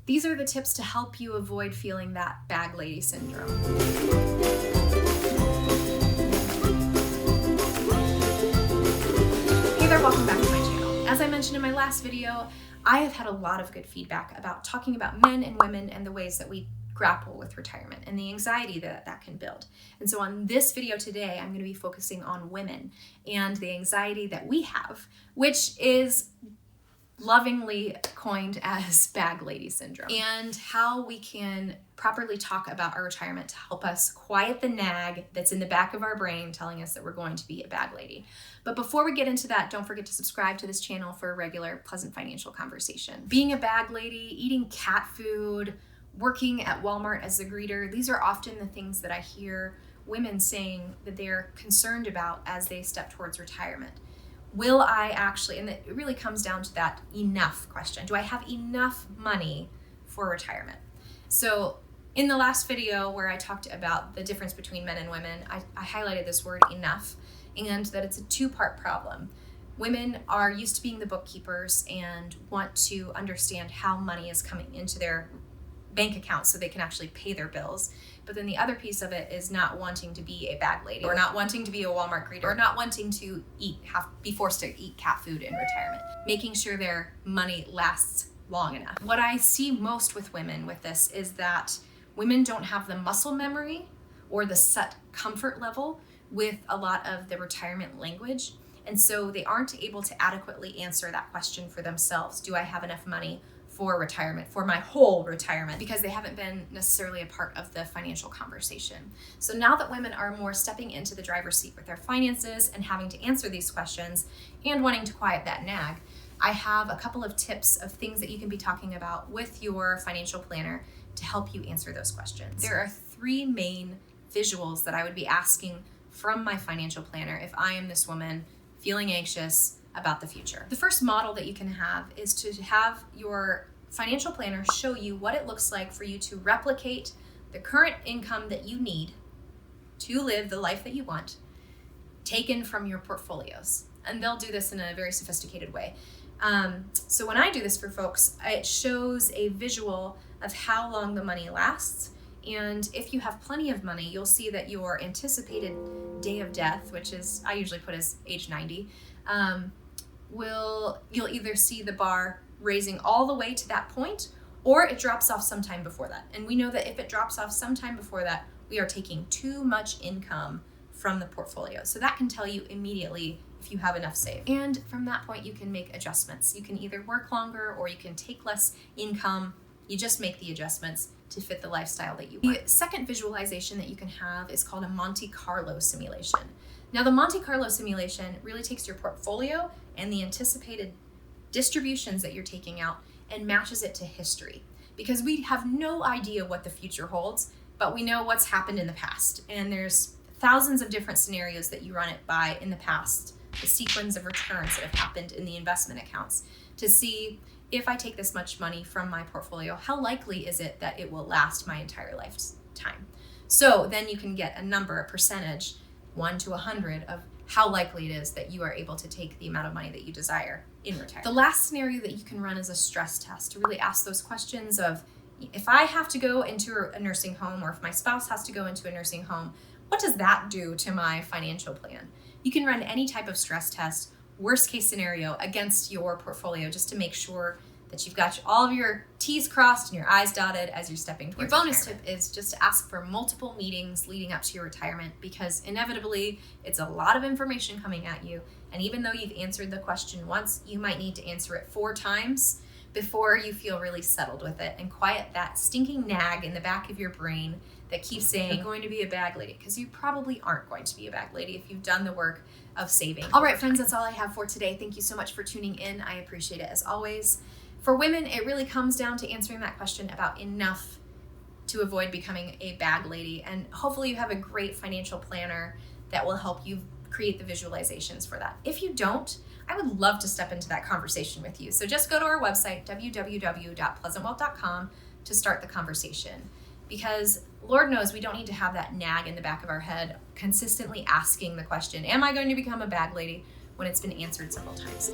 These are the tips to help you avoid feeling that bag lady syndrome. Hey there, welcome back to my channel. As I mentioned in my last video, I have had a lot of good feedback about talking about men and women and the ways that we grapple with retirement and the anxiety that can build. And so on this video today, I'm going to be focusing on women and the anxiety that we have, which is lovingly coined as bag lady syndrome, and how we can properly talk about our retirement to help us quiet the nag that's in the back of our brain telling us that we're going to be a bag lady. But before we get into that, don't forget to subscribe to this channel for a regular, pleasant financial conversation. Being a bag lady, eating cat food, working at Walmart as a greeter, these are often the things that I hear women saying that they're concerned about as they step towards retirement. Will I actually, and it really comes down to that enough question. Do I have enough money for retirement? So in the last video where I talked about the difference between men and women, I highlighted this word enough, and that it's a two-part problem. Women are used to being the bookkeepers and want to understand how money is coming into their bank account so they can actually pay their bills. But then the other piece of it is not wanting to be a bag lady, or not wanting to be a Walmart greeter, or not wanting to be forced to eat cat food in retirement, making sure their money lasts long enough. What I see most with women with this is that women don't have the muscle memory or the set comfort level with a lot of the retirement language. And so they aren't able to adequately answer that question for themselves. Do I have enough money for retirement, for my whole retirement? Because they haven't been necessarily a part of the financial conversation. So now that women are more stepping into the driver's seat with their finances and having to answer these questions and wanting to quiet that nag, I have a couple of tips of things that you can be talking about with your financial planner to help you answer those questions. There are three main visuals that I would be asking from my financial planner if I am this woman feeling anxious about the future. The first model that you can have is to have your financial planner show you what it looks like for you to replicate the current income that you need to live the life that you want, taken from your portfolios. And they'll do this in a very sophisticated way. So when I do this for folks, it shows a visual of how long the money lasts. And if you have plenty of money, you'll see that your anticipated day of death, which is, I usually put as age 90, you'll either see the bar raising all the way to that point, or it drops off sometime before that. And we know that if it drops off sometime before that, we are taking too much income from the portfolio. So that can tell you immediately if you have enough saved. And from that point, you can make adjustments. You can either work longer or you can take less income. You just make the adjustments to fit the lifestyle that you want. The second visualization that you can have is called a Monte Carlo simulation. Now, the Monte Carlo simulation really takes your portfolio and the anticipated distributions that you're taking out and matches it to history, because we have no idea what the future holds, but we know what's happened in the past. And there's thousands of different scenarios that you run it by in the past, the sequence of returns that have happened in the investment accounts, to see if I take this much money from my portfolio, how likely is it that it will last my entire lifetime? So then you can get a number, a percentage, 1 to 100 of how likely it is that you are able to take the amount of money that you desire in retirement. The last scenario that you can run is a stress test to really ask those questions of, if I have to go into a nursing home, or if my spouse has to go into a nursing home, what does that do to my financial plan? You can run any type of stress test, worst case scenario, against your portfolio, just to make sure that you've got all of your T's crossed and your I's dotted as you're stepping towards retirement. Your bonus tip is just to ask for multiple meetings leading up to your retirement, because inevitably it's a lot of information coming at you. And even though you've answered the question once, you might need to answer it 4 times before you feel really settled with it and quiet that stinking nag in the back of your brain that keeps saying, I'm going to be a bag lady, because you probably aren't going to be a bag lady if you've done the work of saving. All right, friends, that's all I have for today. Thank you so much for tuning in. I appreciate it as always. For women, it really comes down to answering that question about enough to avoid becoming a bag lady. And hopefully you have a great financial planner that will help you create the visualizations for that. If you don't, I would love to step into that conversation with you. So just go to our website, www.pleasantwealth.com, to start the conversation. Because Lord knows we don't need to have that nag in the back of our head consistently asking the question, am I going to become a bag lady, when it's been answered several times.